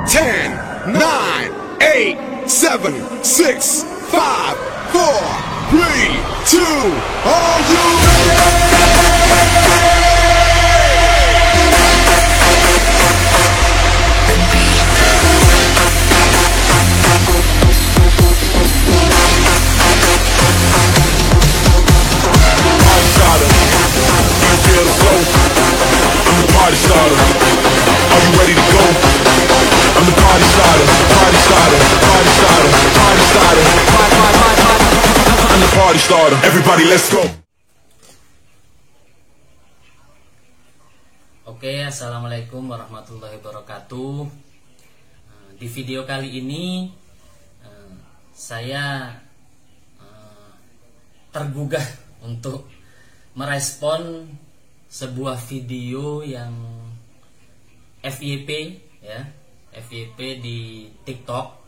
10, 9, 8, 7, 6, 5, 4, 3, 2, are you ready? Party starter, are you ready to go? I'm the party starter, party starter, party starter, party starter, I'm the party starter. Everybody, let's go. Oke, assalamualaikum warahmatullahi wabarakatuh. Di video kali ini saya tergugah untuk merespon sebuah video yang FYP ya, FYP di TikTok.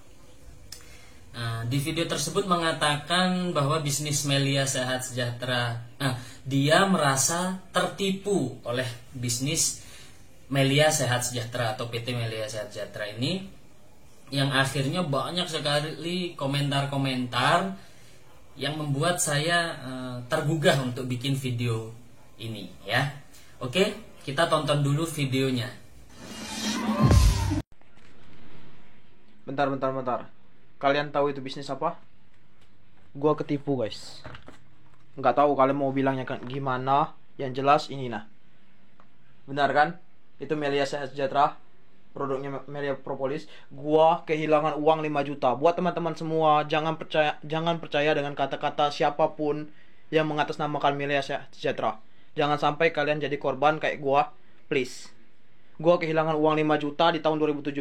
Di video tersebut mengatakan bahwa bisnis Melia Sehat Sejahtera, dia merasa tertipu oleh bisnis Melia Sehat Sejahtera atau PT Melia Sehat Sejahtera ini, yang akhirnya banyak sekali komentar-komentar yang membuat saya tergugah untuk bikin video ini ya. Oke, kita tonton dulu videonya. Bentar. Kalian tahu itu bisnis apa? Gua ketipu, guys. Nggak tahu kalian mau bilangnya gimana. Yang jelas ini nah. Benar kan? Itu Melia Sehat Sejahtera, produknya Melia Propolis. Gua kehilangan uang 5 juta. Buat teman-teman semua, jangan percaya dengan kata-kata siapapun yang mengatasnamakan Melia Sehat Sejahtera. Jangan sampai kalian jadi korban kayak gua, please. Gua kehilangan uang 5 juta di tahun 2017.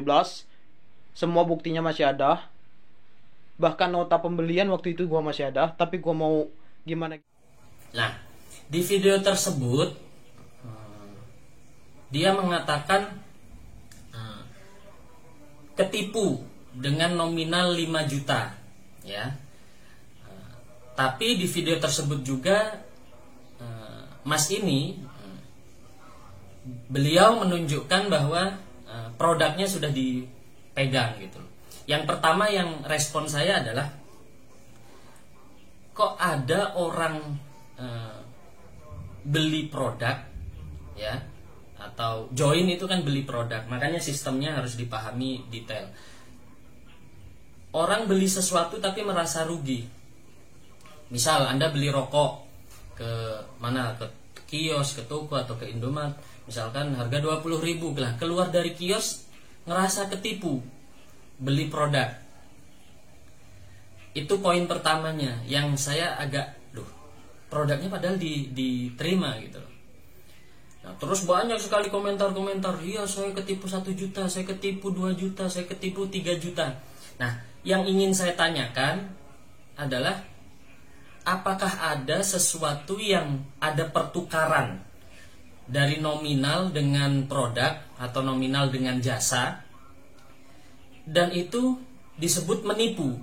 Semua buktinya masih ada. Bahkan nota pembelian waktu itu gua masih ada, tapi gua mau gimana? Nah, di video tersebut dia mengatakan ketipu dengan nominal 5 juta ya. Tapi di video tersebut juga Mas ini, beliau menunjukkan bahwa produknya sudah dipegang gitu. Yang pertama yang respon saya adalah, kok ada orang beli produk ya, atau join itu kan beli produk, makanya sistemnya harus dipahami detail. Orang beli sesuatu tapi merasa rugi. Misal Anda beli rokok ke mana, ke kios, ke toko atau ke Indomaret, misalkan harga 20.000 lah, keluar dari kios ngerasa ketipu beli produk. Itu poin pertamanya yang saya agak produknya padahal diterima gitu. Nah, terus banyak sekali komentar-komentar, iya saya ketipu 1 juta, saya ketipu 2 juta, saya ketipu 3 juta. Nah, yang ingin saya tanyakan adalah, apakah ada sesuatu yang ada pertukaran dari nominal dengan produk atau nominal dengan jasa, dan itu disebut menipu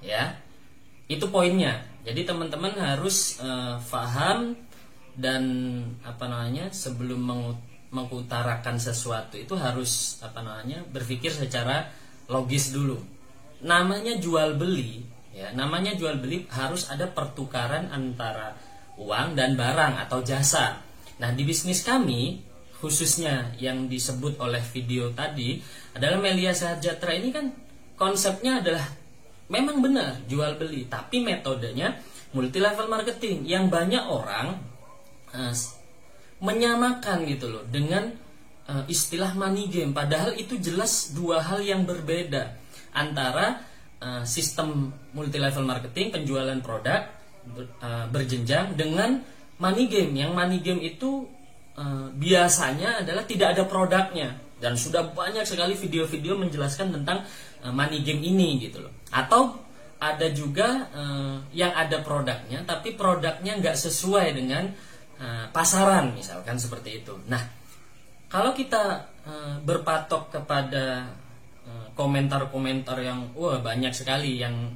ya? Itu poinnya. Jadi teman-teman harus paham dan sebelum mengutarakan sesuatu itu harus berpikir secara logis dulu. Namanya jual beli ya, namanya jual beli harus ada pertukaran antara uang dan barang atau jasa. Nah, di bisnis kami khususnya yang disebut oleh video tadi adalah Melia Sehat Sejahtera ini kan konsepnya adalah memang benar jual beli, tapi metodenya multi level marketing yang banyak orang menyamakan gitu loh dengan istilah money game, padahal itu jelas dua hal yang berbeda antara sistem multi level marketing, penjualan produk berjenjang, dengan money game. Yang money game itu biasanya adalah tidak ada produknya, dan sudah banyak sekali video-video menjelaskan tentang money game ini gitu loh. Atau ada juga yang ada produknya tapi produknya nggak sesuai dengan pasaran, misalkan seperti itu. Nah, kalau kita berpatok kepada komentar-komentar yang banyak sekali yang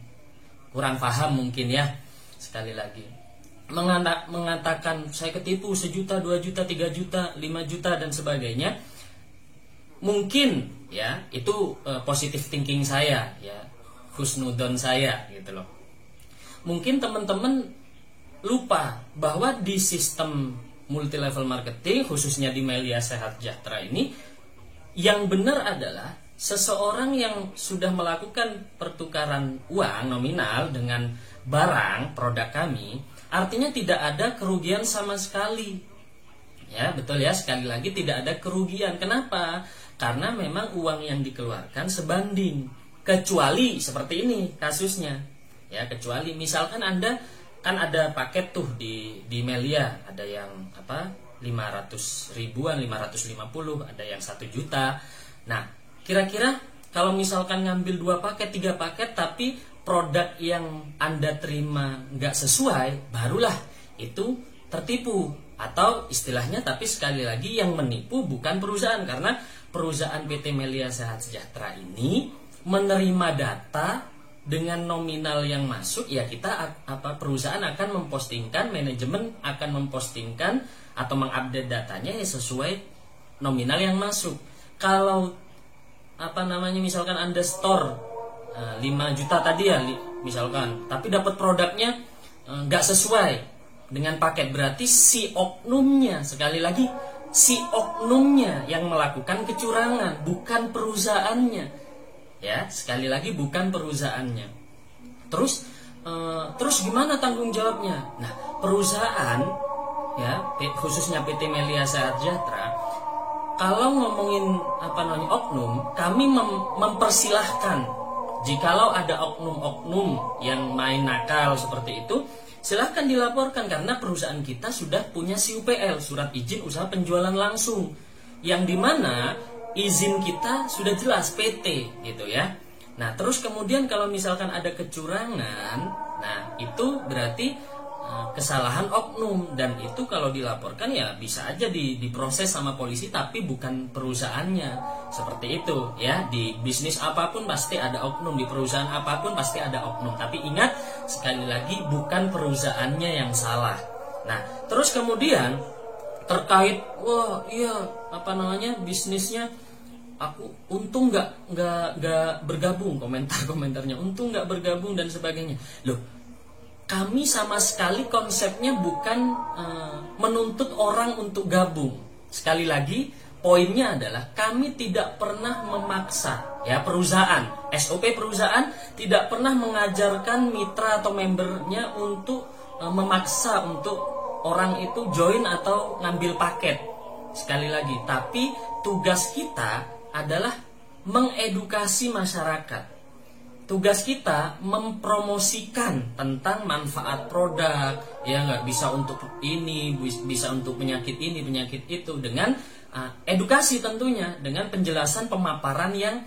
kurang paham mungkin ya, sekali lagi mengatakan saya ketipu 1 juta, 2 juta, 3 juta, 5 juta dan sebagainya, mungkin ya. Itu positive thinking saya, ya, husnudon saya gitu loh. Mungkin teman-teman lupa bahwa di sistem multi level marketing, khususnya di Melia Sehat Sejahtera ini, yang benar adalah seseorang yang sudah melakukan pertukaran uang nominal dengan barang produk kami, artinya tidak ada kerugian sama sekali. Ya, betul ya, sekali lagi tidak ada kerugian. Kenapa? Karena memang uang yang dikeluarkan sebanding. Kecuali seperti ini kasusnya. Ya, kecuali misalkan Anda kan ada paket tuh di Melia, ada yang 500 ribuan, 550, ada yang 1 juta. Nah, kira-kira kalau misalkan ngambil 2 paket, 3 paket, tapi produk yang Anda terima nggak sesuai, barulah itu tertipu. Atau istilahnya, tapi sekali lagi yang menipu bukan perusahaan, karena perusahaan PT Melia Sehat Sejahtera ini menerima data dengan nominal yang masuk, ya kita perusahaan akan mempostingkan, manajemen akan mempostingkan atau mengupdate datanya ya sesuai nominal yang masuk. Kalau misalkan Anda store 5 juta tadi ya misalkan, tapi dapat produknya nggak sesuai dengan paket, berarti si oknumnya, sekali lagi si oknumnya yang melakukan kecurangan, bukan perusahaannya. Ya, sekali lagi bukan perusahaannya. Terus gimana tanggung jawabnya? Nah, perusahaan ya, khususnya PT Melia Sehat Sejahtera, kalau ngomongin oknum, kami mempersilahkan jikalau ada oknum-oknum yang main nakal seperti itu, silahkan dilaporkan, karena perusahaan kita sudah punya SIUPL, surat izin usaha penjualan langsung, yang dimana izin kita sudah jelas PT gitu ya. Nah, terus kemudian kalau misalkan ada kecurangan, nah itu berarti kesalahan oknum, dan itu kalau dilaporkan ya bisa aja diproses sama polisi, tapi bukan perusahaannya. Seperti itu ya, di bisnis apapun pasti ada oknum, di perusahaan apapun pasti ada oknum, tapi ingat sekali lagi bukan perusahaannya yang salah. Nah, terus kemudian terkait bisnisnya aku untung nggak bergabung, komentarnya untung nggak bergabung dan sebagainya. Loh, kami sama sekali konsepnya bukan menuntut orang untuk gabung. Sekali lagi poinnya adalah kami tidak pernah memaksa, ya, perusahaan, SOP perusahaan tidak pernah mengajarkan mitra atau membernya untuk memaksa untuk orang itu join atau ngambil paket. Sekali lagi, tapi tugas kita adalah mengedukasi masyarakat. Tugas kita mempromosikan tentang manfaat produk, ya, nggak bisa untuk ini, bisa untuk penyakit ini, penyakit itu, dengan edukasi tentunya, dengan penjelasan pemaparan yang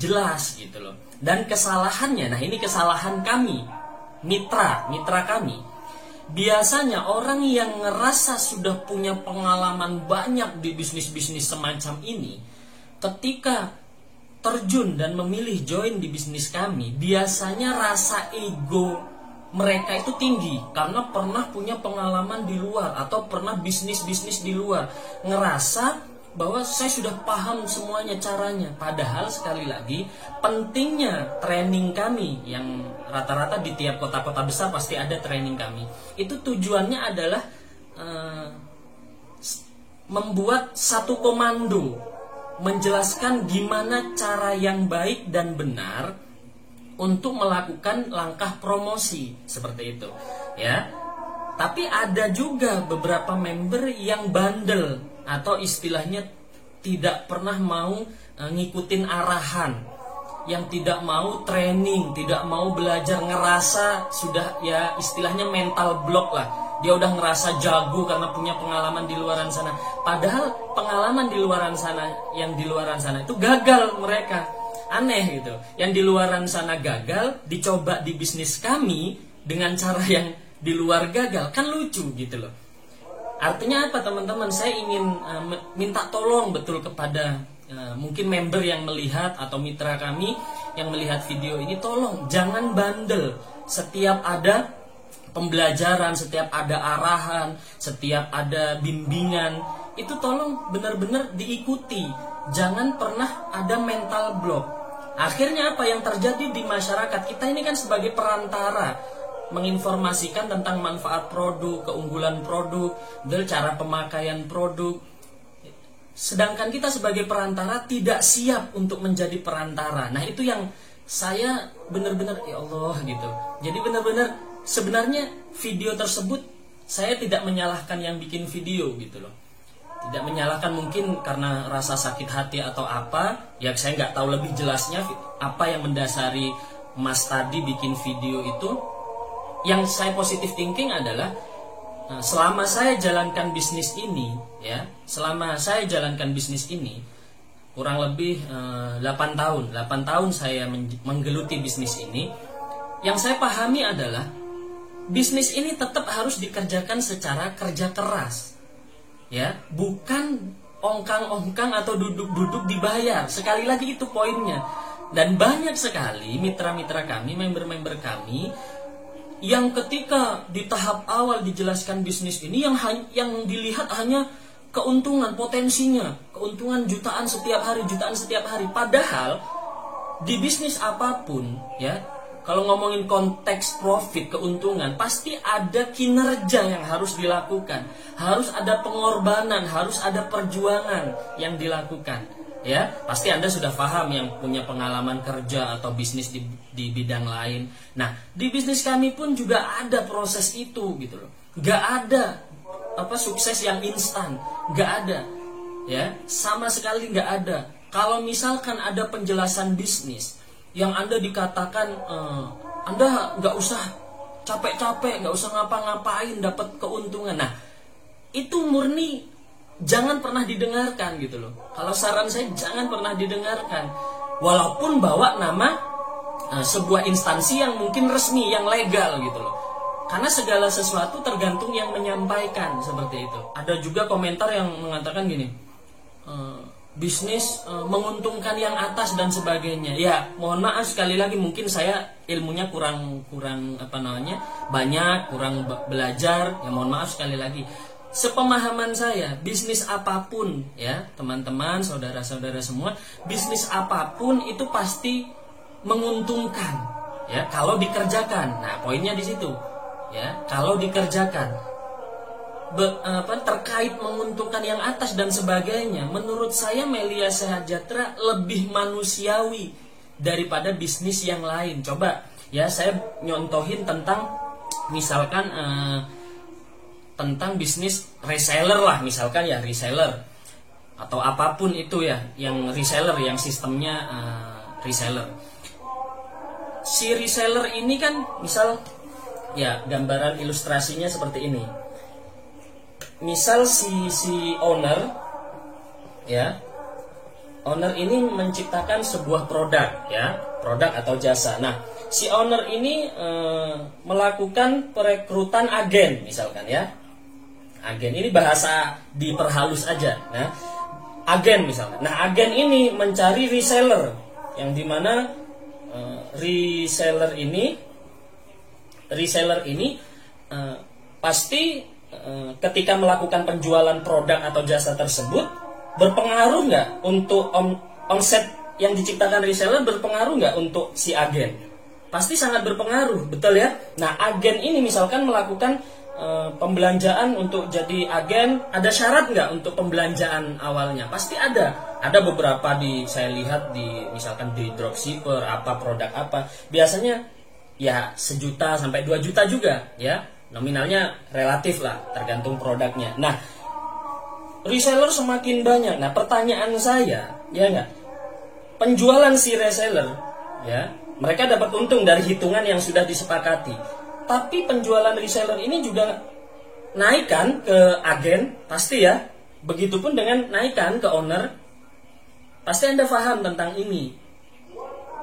jelas gitu loh. Dan kesalahannya, nah ini kesalahan kami, mitra kami. Biasanya orang yang ngerasa sudah punya pengalaman banyak di bisnis-bisnis semacam ini, ketika terjun dan memilih join di bisnis kami, biasanya rasa ego mereka itu tinggi karena pernah punya pengalaman di luar atau pernah bisnis-bisnis di luar, ngerasa bahwa saya sudah paham semuanya caranya. Padahal sekali lagi pentingnya training kami yang rata-rata di tiap kota-kota besar pasti ada training kami. Itu tujuannya adalah membuat satu komando, menjelaskan gimana cara yang baik dan benar untuk melakukan langkah promosi seperti itu, ya. Tapi ada juga beberapa member yang bandel atau istilahnya tidak pernah mau ngikutin arahan, yang tidak mau training, tidak mau belajar, ngerasa sudah ya istilahnya mental block lah. Dia udah ngerasa jago karena punya pengalaman di luaran sana. Padahal pengalaman di luaran sana, yang di luaran sana itu gagal mereka. Aneh gitu. Yang di luaran sana gagal, dicoba di bisnis kami dengan cara yang di luar gagal. Kan lucu gitu loh. Artinya apa teman-teman? Saya ingin minta tolong betul kepada mungkin member yang melihat atau mitra kami yang melihat video ini, tolong jangan bandel. Setiap ada pembelajaran, setiap ada arahan, setiap ada bimbingan, itu tolong benar-benar diikuti. jangan pernah ada mental block. Akhirnya apa yang terjadi di masyarakat kita ini kan sebagai perantara menginformasikan tentang manfaat produk, keunggulan produk, dan cara pemakaian produk. Sedangkan kita sebagai perantara tidak siap untuk menjadi perantara. Nah, itu yang saya benar-benar ya Allah gitu. Jadi benar-benar sebenarnya video tersebut saya tidak menyalahkan yang bikin video gitu loh. Tidak menyalahkan mungkin karena rasa sakit hati atau apa, ya saya nggak tahu lebih jelasnya apa yang mendasari Mas tadi bikin video itu. Yang saya positive thinking adalah selama saya jalankan bisnis ini, ya, selama saya jalankan bisnis ini kurang lebih 8 tahun saya menggeluti bisnis ini. Yang saya pahami adalah bisnis ini tetap harus dikerjakan secara kerja keras. Ya, bukan ongkang-ongkang atau duduk-duduk dibayar. Sekali lagi itu poinnya. Dan banyak sekali mitra-mitra kami, member-member kami yang ketika di tahap awal dijelaskan bisnis ini yang dilihat hanya keuntungan, potensinya, keuntungan jutaan setiap hari. Padahal di bisnis apapun, ya, kalau ngomongin konteks profit, keuntungan, pasti ada kinerja yang harus dilakukan. Harus ada pengorbanan, harus ada perjuangan yang dilakukan. Ya, pasti Anda sudah paham yang punya pengalaman kerja atau bisnis di bidang lain. Nah, di bisnis kami pun juga ada proses itu gitu loh. Gak ada sukses yang instan, gak ada. Ya, sama sekali gak ada. Kalau misalkan ada penjelasan bisnis yang Anda dikatakan Anda nggak usah capek-capek, nggak usah ngapa-ngapain dapat keuntungan. Nah, itu murni jangan pernah didengarkan gitu loh. Kalau saran saya jangan pernah didengarkan. Walaupun bawa nama sebuah instansi yang mungkin resmi, yang legal gitu loh. Karena segala sesuatu tergantung yang menyampaikan seperti itu. Ada juga komentar yang mengatakan gini, bisnis menguntungkan yang atas dan sebagainya. Ya, mohon maaf sekali lagi mungkin saya ilmunya kurang banyak, kurang belajar. Ya mohon maaf sekali lagi. Sepemahaman saya, bisnis apapun ya, teman-teman, saudara-saudara semua, bisnis apapun itu pasti menguntungkan ya kalau dikerjakan. Nah, poinnya di situ. Ya, kalau dikerjakan. Terkait menguntungkan yang atas dan sebagainya, menurut saya Melia Sejahtera lebih manusiawi daripada bisnis yang lain. Coba ya saya nyontohin tentang misalkan tentang bisnis reseller lah, misalkan ya reseller atau apapun itu ya, yang reseller, yang sistemnya reseller. Si reseller ini kan misal ya gambaran ilustrasinya seperti ini. Misal si owner ya, owner ini menciptakan sebuah produk ya, produk atau jasa. Nah, si owner ini melakukan perekrutan agen misalkan ya. Agen ini bahasa diperhalus aja. Nah, agen misalkan. Nah, agen ini mencari reseller yang dimana reseller ini pasti ketika melakukan penjualan produk atau jasa tersebut berpengaruh nggak untuk omset yang diciptakan reseller, berpengaruh nggak untuk si agen? Pasti sangat berpengaruh, betul ya? Nah, agen ini misalkan melakukan pembelanjaan untuk jadi agen, ada syarat nggak untuk pembelanjaan awalnya? Pasti ada. Ada beberapa saya lihat misalkan di dropshipper apa produk apa, biasanya ya 1 juta sampai 2 juta juga ya. Nominalnya relatif lah, tergantung produknya. Nah, reseller semakin banyak. Nah, pertanyaan saya, ya nggak, penjualan si reseller, ya, mereka dapat untung dari hitungan yang sudah disepakati. Tapi penjualan reseller ini juga naikkan ke agen, pasti ya. Begitupun dengan naikkan ke owner. Pasti Anda paham tentang ini.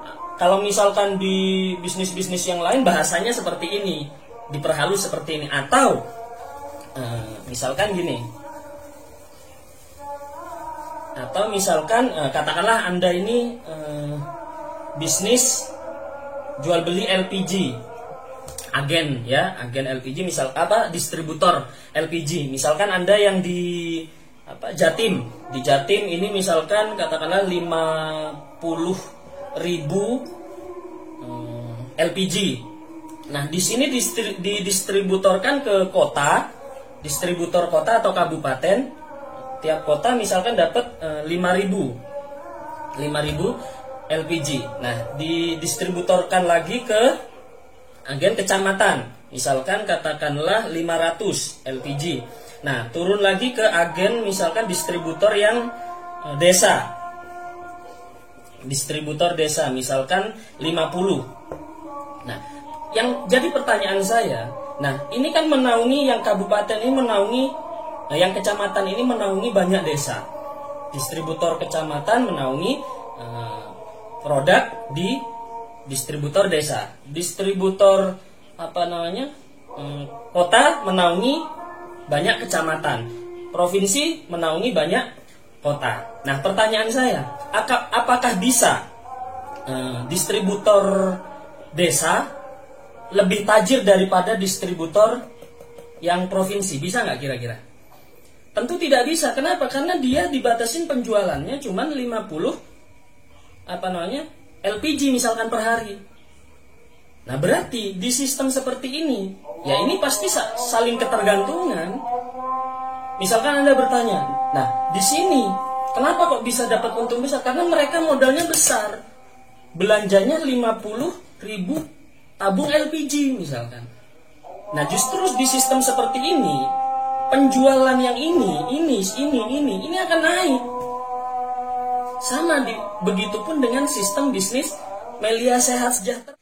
Nah, kalau misalkan di bisnis-bisnis yang lain bahasanya seperti ini, diperhalus seperti ini, atau misalkan gini, atau misalkan katakanlah Anda ini bisnis jual beli LPG, agen LPG, misal distributor LPG, misalkan Anda yang di Jatim. Di Jatim ini misalkan katakanlah 50.000 LPG. Nah, di sini didistributorkan ke kota, distributor kota atau kabupaten. Tiap kota misalkan dapat 5.000 LPG. Nah, didistributorkan lagi ke agen kecamatan. Misalkan katakanlah 500 LPG. Nah, turun lagi ke agen misalkan distributor yang desa. Distributor desa misalkan 50. Nah, yang jadi pertanyaan saya, nah ini kan menaungi yang kabupaten ini menaungi, yang kecamatan ini menaungi banyak desa. Distributor kecamatan menaungi produk di distributor desa. Distributor kota menaungi banyak kecamatan. Provinsi menaungi banyak kota. Nah, pertanyaan saya, apakah bisa distributor desa lebih tajir daripada distributor yang provinsi? Bisa nggak kira-kira? Tentu tidak bisa. Kenapa? Karena dia dibatasin penjualannya cuma 50 LPG misalkan per hari. Nah, berarti di sistem seperti ini, ya ini pasti saling ketergantungan. Misalkan Anda bertanya, nah di sini kenapa kok bisa dapat untung besar? Karena mereka modalnya besar, belanjanya 50.000 tabung LPG misalkan. Nah, justru di sistem seperti ini, penjualan yang ini akan naik. Sama begitupun dengan sistem bisnis Melia Sehat Sejahtera.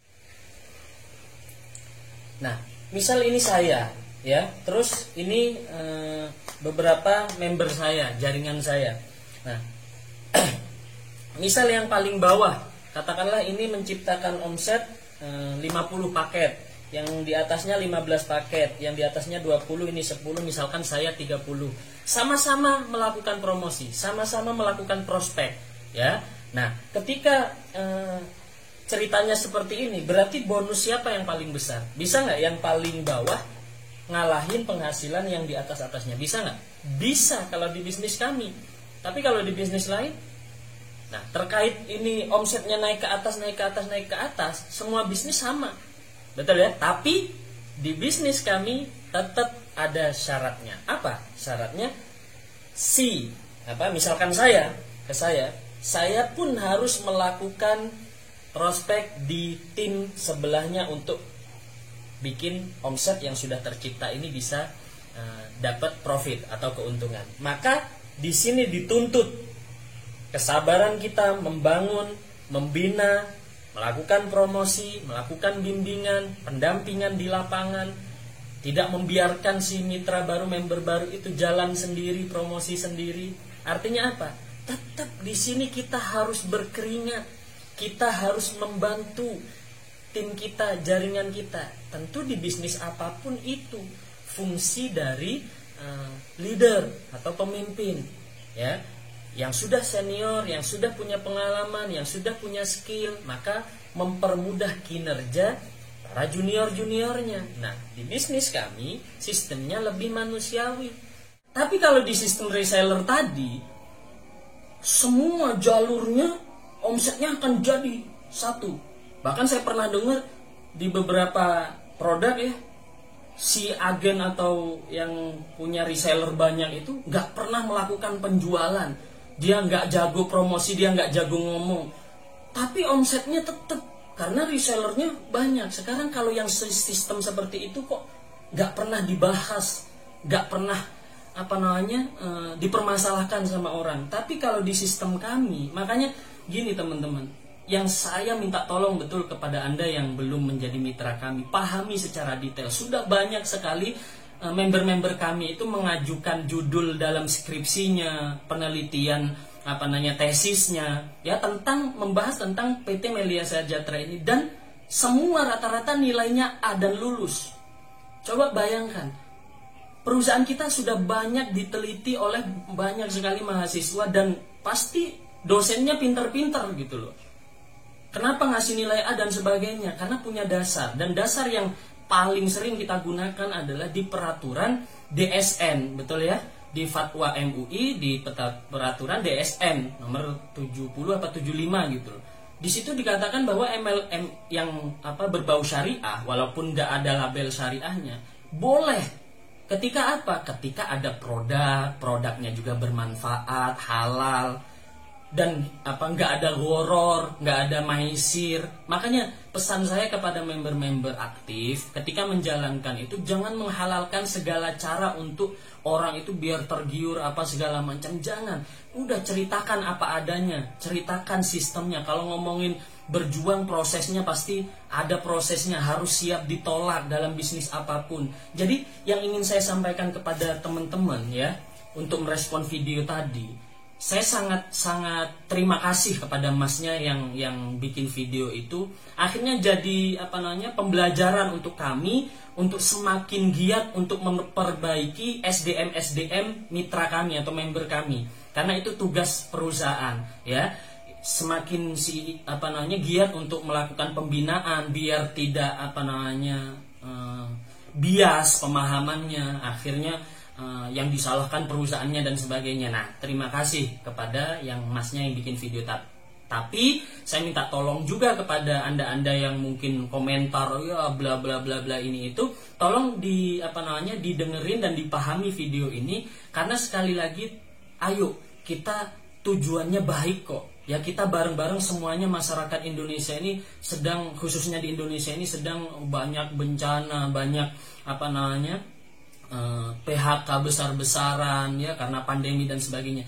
Nah, misal ini saya, ya, terus ini beberapa member saya, jaringan saya. Nah, misal yang paling bawah, katakanlah ini menciptakan omset 50 paket, yang di atasnya 15 paket, yang di atasnya 20, ini 10, misalkan saya 30. Sama-sama melakukan promosi, sama-sama melakukan prospek, ya. Nah, ketika ceritanya seperti ini, berarti bonus siapa yang paling besar? Bisa nggak yang paling bawah ngalahin penghasilan yang di atas-atasnya? Bisa nggak? Bisa kalau di bisnis kami. Tapi kalau di bisnis lain, nah terkait ini omsetnya naik ke atas, semua bisnis sama. Betul ya? Tapi di bisnis kami tetap ada syaratnya. Apa syaratnya? Misalkan saya pun harus melakukan prospek di tim sebelahnya untuk bikin omset yang sudah tercipta ini bisa dapat profit atau keuntungan. Maka di sini dituntut kesabaran kita membangun, membina, melakukan promosi, melakukan bimbingan, pendampingan di lapangan, tidak membiarkan si mitra baru, member baru itu jalan sendiri, promosi sendiri. Artinya apa? Tetap di sini kita harus berkeringat. Kita harus membantu tim kita, jaringan kita. Tentu di bisnis apapun itu fungsi dari leader atau pemimpin, ya, yang sudah senior, yang sudah punya pengalaman, yang sudah punya skill, maka mempermudah kinerja para junior-juniornya. Nah, di bisnis kami sistemnya lebih manusiawi. Tapi kalau di sistem reseller tadi, semua jalurnya omsetnya akan jadi satu. Bahkan saya pernah dengar di beberapa produk, ya, si agen atau yang punya reseller banyak itu nggak pernah melakukan penjualan. Dia nggak jago promosi, dia nggak jago ngomong. Tapi omsetnya tetap karena resellernya banyak. Sekarang kalau yang sistem seperti itu kok nggak pernah dibahas, nggak pernah dipermasalahkan sama orang. Tapi kalau di sistem kami, makanya gini teman-teman, yang saya minta tolong betul kepada Anda yang belum menjadi mitra kami, pahami secara detail. Sudah banyak sekali member-member kami itu mengajukan judul dalam skripsinya, penelitian tesisnya, ya, tentang membahas tentang PT Melia Sejahtera ini, dan semua rata-rata nilainya A dan lulus. Coba bayangkan, perusahaan kita sudah banyak diteliti oleh banyak sekali mahasiswa dan pasti dosennya pintar-pintar gitu loh. Kenapa ngasih nilai A dan sebagainya? Karena punya dasar. Dan dasar yang paling sering kita gunakan adalah di peraturan DSN, betul ya? di fatwa MUI, di peraturan DSN nomor 70 apa 75 gitu. Di situ dikatakan bahwa MLM yang berbau syariah, walaupun nggak ada label syariahnya, boleh. Ketika apa? Ketika ada produknya juga bermanfaat, halal, dan nggak ada horor, nggak ada maisir. Makanya pesan saya kepada member-member aktif, ketika menjalankan itu jangan menghalalkan segala cara untuk orang itu biar tergiur apa segala macam. Jangan. Udah ceritakan apa adanya, ceritakan sistemnya. Kalau ngomongin berjuang, prosesnya pasti ada prosesnya, harus siap ditolak dalam bisnis apapun. Jadi yang ingin saya sampaikan kepada teman-teman ya, untuk merespon video tadi, saya sangat terima kasih kepada masnya yang bikin video itu. Akhirnya jadi pembelajaran untuk kami untuk semakin giat untuk memperbaiki SDM mitra kami atau member kami. Karena itu tugas perusahaan ya. Semakin giat untuk melakukan pembinaan biar tidak bias pemahamannya, akhirnya yang disalahkan perusahaannya dan sebagainya. Nah, terima kasih kepada yang masnya yang bikin video tapi saya minta tolong juga kepada anda yang mungkin komentar ya bla bla bla bla ini itu, tolong didengerin dan dipahami video ini, karena sekali lagi ayo kita tujuannya baik kok. Ya, kita bareng-bareng semuanya, masyarakat Indonesia ini sedang, khususnya di Indonesia ini sedang banyak bencana, banyak PHK besar-besaran ya karena pandemi dan sebagainya.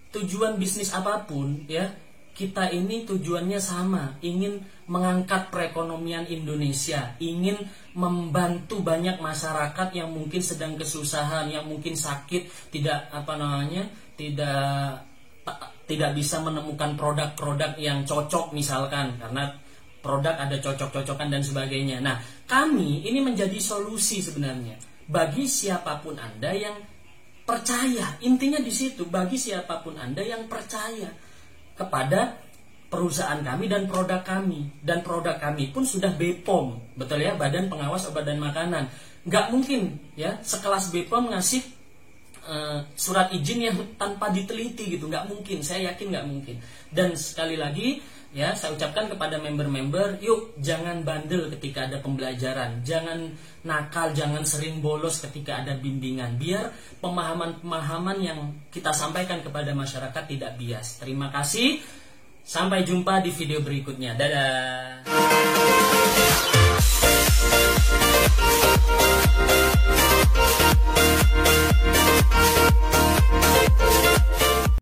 Tujuan bisnis apapun ya, kita ini tujuannya sama, ingin mengangkat perekonomian Indonesia, ingin membantu banyak masyarakat yang mungkin sedang kesusahan, yang mungkin sakit, tidak bisa menemukan produk-produk yang cocok misalkan, karena produk ada cocok-cocokan dan sebagainya. Nah, kami ini menjadi solusi sebenarnya bagi siapapun Anda yang percaya. Intinya di situ, bagi siapapun Anda yang percaya kepada perusahaan kami dan produk kami. Dan produk kami pun sudah BPOM, betul ya, Badan Pengawas Obat dan Makanan. Nggak mungkin ya sekelas BPOM ngasih surat izin yang tanpa diteliti gitu, nggak mungkin. Saya yakin nggak mungkin. Dan sekali lagi ya, saya ucapkan kepada member-member, yuk jangan bandel ketika ada pembelajaran, jangan nakal, jangan sering bolos ketika ada bimbingan, biar pemahaman-pemahaman yang kita sampaikan kepada masyarakat tidak bias. Terima kasih, sampai jumpa di video berikutnya. Dadah.